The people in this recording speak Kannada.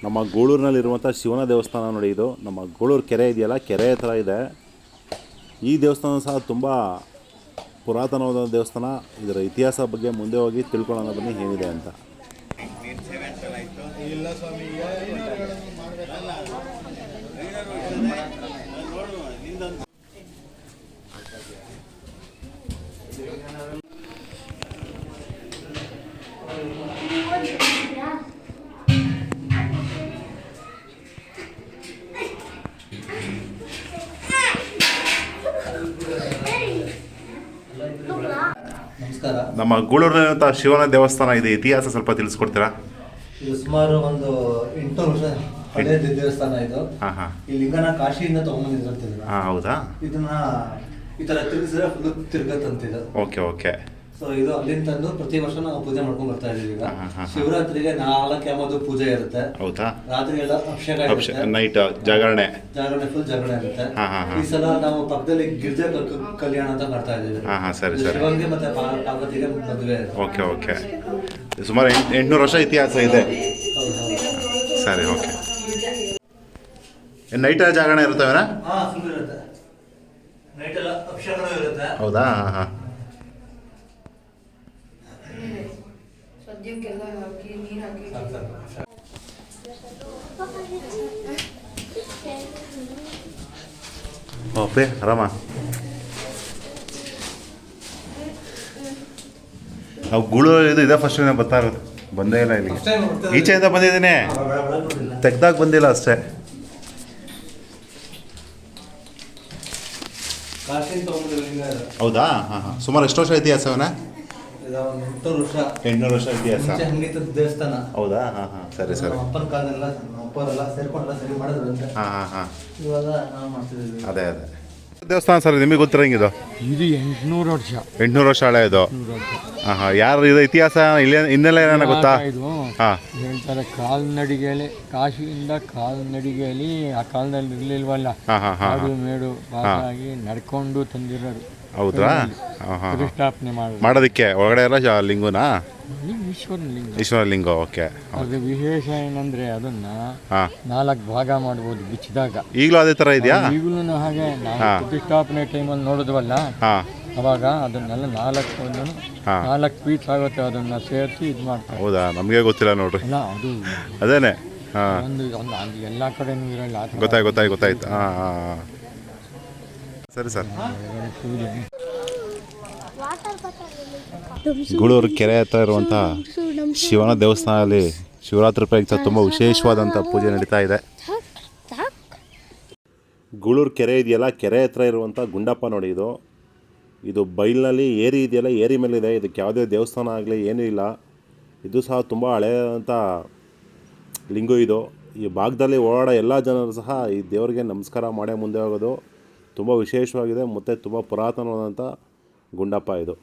ನಮ್ಮ ಗೂಳೂರಿನಲ್ಲಿರುವಂಥ ಶಿವನ ದೇವಸ್ಥಾನ ನೋಡಿ. ಇದು ನಮ್ಮ ಗೂಳೂರು ಕೆರೆ ಇದೆಯಲ್ಲ, ಕೆರೆ ಥರ ಇದೆ. ಈ ದೇವಸ್ಥಾನ ಸಹ ತುಂಬ ಪುರಾತನವಾದ ದೇವಸ್ಥಾನ. ಇದರ ಇತಿಹಾಸ ಬಗ್ಗೆ ಮುಂದೆ ಹೋಗಿ ತಿಳ್ಕೊಳ್ಳೋಣ ಬನ್ನಿ ಏನಿದೆ ಅಂತ. ನಮಸ್ಕಾರ. ನಮ್ಮ ಗೂಳೂರಿನಂಥ ಶಿವನ ದೇವಸ್ಥಾನ ಇದೆ, ಇತಿಹಾಸ ಸ್ವಲ್ಪ ತಿಳಿಸ್ಕೊಡ್ತೀರಾ? ಇದು ಸುಮಾರು ಒಂದು 800 ವರ್ಷ ಹಳೆಯ ದೇವಸ್ಥಾನ ಇದು. ಈ ಲಿಂಗನ ಕಾಶಿಯಿಂದ ತಗೊಂಡ್ಬಂದಿದ್ರು. ಹೌದಾ? ಇದನ್ನ ಈ ತರ ತಿರುಗಿಸಿದ್ರೆ ಫುಲ್ ತಿರ್ಗತ್ತಂತಿದ್ದು. Okay okay. ಸೊ ಇದು ಅಲ್ಲಿಂದ ತಂದು ಪ್ರತಿ ವರ್ಷ ನಾವು ಪೂಜೆ ಮಾಡ್ಕೊಂಡು ಬರ್ತಾ ಇದೀವಿ. ಈಗ ಶಿವರಾತ್ರಿಗೆ 4 ಯಾಮದು ಪೂಜೆ ಇರುತ್ತೆ. ಹೌದಾ? ರಾತ್ರಿ ಎಲ್ಲ ಅಭಿಷೇಕ, ನೈಟ್ ಜಾಗರಣೆ ಫುಲ್ ಜಾಗರಣೆ ಇರುತ್ತೆ. ಈ ಸಲ ನಾವು ಪಕ್ಕದಲ್ಲಿ ಗಿರಿಜಾ ಕಲ್ಯಾಣ ಅಂತ ಮಾಡ್ತಾ ಇದೀವಿ. ಸರಿ ಸರಿ. ಶಿವಂಗೆ ಮತ್ತೆ ಪಾರ್ವತಿಗೆ ಮದುವೆ. Okay okay. ಸುಮಾರು 800 ವರ್ಷ ಇತಿಹಾಸ ಇದೆ. ಸರಿ ಓಕೆ. ನೈಟ್ ಜಾಗರಣೆ ಇರುತ್ತವೇನಾ? ಫುಲ್ ಇರುತ್ತೆ. ನೈಟ್ ಎಲ್ಲ ಅಭಿಷೇಕ ಇರುತ್ತೆ. ಹೌದಾ? ಹಾಂ. ಓಕೆ, ಆರಾಮ. ನಾವು ಗೂಳೂರು ಇದೆ ಫಸ್ಟ್ ಬರ್ತಾ ಇರೋದು, ಬಂದೇ ಇಲ್ಲ ಇಲ್ಲಿ. ಈಚೆಯಿಂದ ಬಂದಿದ್ದೀನಿ, ತೆಗ್ದಾಗ ಬಂದಿಲ್ಲ ಅಷ್ಟೇ. ಹೌದಾ? ಹಾಂ. ಸುಮಾರು ಎಷ್ಟು ವರ್ಷ ಇತಿಹಾಸವನ? 800 ವರ್ಷ ಇತಿಹಾಸ. ದೇವಸ್ಥಾನ. ಹೌದಾ? ಸರಿ ಸರಿ. ಅಪ್ಪನ ಕಾಲದೆಲ್ಲ ಅಪ್ಪರೆಲ್ಲ ಸೇರ್ಕೊಂಡೆಲ್ಲ ಸರಿ ಮಾಡಿದ್ರು. ಇವಾಗ ನಾವು ಮಾಡ್ತಿದ್ದೀವಿ. ಅದೇ ದೇವಸ್ಥಾನ ಸರ್, ನಿಮಗೆ ಗೊತ್ತಿರಂಗಿದು? ಇದು 800 ವರ್ಷ. 800 ವರ್ಷ ಹಳೆ ಇದು. ಯಾರು ಇದು ಇತಿಹಾಸ ಇನ್ನೆಲ್ಲ ಏನಾರ ಗೊತ್ತಾ? ಹೇಳ್ತಾರೆ ಕಾಲ್ನಡಿಗೆಯಲ್ಲಿ, ಕಾಶಿಯಿಂದ ಕಾಲ್ನಡಿಗೆಯಲ್ಲಿ ಆ ಕಾಲದಲ್ಲಿ ಇರ್ಲಿಲ್ವಲ್ಲ, ಕಾಡು ಮೇಡು ಪಾಸಾಗಿ ನಡ್ಕೊಂಡು ತಂದಿರೋರು. ಹೌದ್ರಾ? ಪ್ರತಿಷ್ಠಾಪನೆ ಮಾಡೋದಕ್ಕೆ ಒಳಗಡೆ ಎಲ್ಲ ಲಿಂಗುನಾ? ಈಶ್ವರ ಲಿಂಗ. ಓಕೆ. ಅದು ವಿಶೇಷ ಏನಂದ್ರೆ ಅದನ್ನ 4 ಭಾಗ ಮಾಡ್ಬೋದು ಬಿಚ್ಚಿದಾಗ. ಈಗಲೂ ಅದೇ ತರ ಇದೆಯಾ? ಈಗಲೂ ಹಾಗೆ ನಾವು ಪ್ರತಿಷ್ಠಾಪನೆ ಟೈಮಲ್ಲಿ ನೋಡಿದ್ವಲ್ಲ, ಅವಾಗ ಅದನ್ನೆಲ್ಲ 4 ಪೀಸ್ ಆಗುತ್ತೆ, ಅದನ್ನ ಸೇರಿಸಿ ಇದು ಮಾಡ್ತಾರೆ. ಹೌದಾ? ನಮಗೆ ಗೊತ್ತಿಲ್ಲ ನೋಡ್ರಿ. ಅದು ಅದೇನೆ ಒಂದು ಎಲ್ಲ ಕಡೆನೂ ಇರಲ್ಲ. ಗೊತ್ತಾಯ್ತು. ಸರಿ ಸರ್. ಗೂಳೂರು ಕೆರೆ ಹತ್ರ ಇರುವಂಥ ಶಿವನ ದೇವಸ್ಥಾನದಲ್ಲಿ ಶಿವರಾತ್ರಿ ಪ್ರಯುಕ್ತ ತುಂಬ ವಿಶೇಷವಾದಂಥ ಪೂಜೆ ನಡೀತಾ ಇದೆ. ಗೂಳೂರು ಕೆರೆ ಇದೆಯಲ್ಲ, ಕೆರೆ ಹತ್ರ ಇರುವಂಥ ಗುಂಡಪ್ಪ ನೋಡಿ. ಇದು ಬೈಲಿನಲ್ಲಿ ಏರಿ ಇದೆಯಲ್ಲ, ಏರಿ ಮೇಲಿದೆ. ಇದಕ್ಕೆ ಯಾವುದೇ ದೇವಸ್ಥಾನ ಆಗಲಿ ಏನೂ ಇಲ್ಲ. ಇದು ಸಹ ತುಂಬ ಹಳೆಯಂಥ ಲಿಂಗು. ಇದು ಈ ಭಾಗದಲ್ಲಿ ಓಡಾಡೋ ಎಲ್ಲ ಜನರು ಸಹ ಈ ದೇವರಿಗೆ ನಮಸ್ಕಾರ ಮಾಡೇ ಮುಂದೆ ಹೋಗೋದು. ತುಂಬ ವಿಶೇಷವಾಗಿದೆ ಮತ್ತು ತುಂಬ ಪುರಾತನವಾದಂಥ ಗುಂಡಪ್ಪ ಇದು.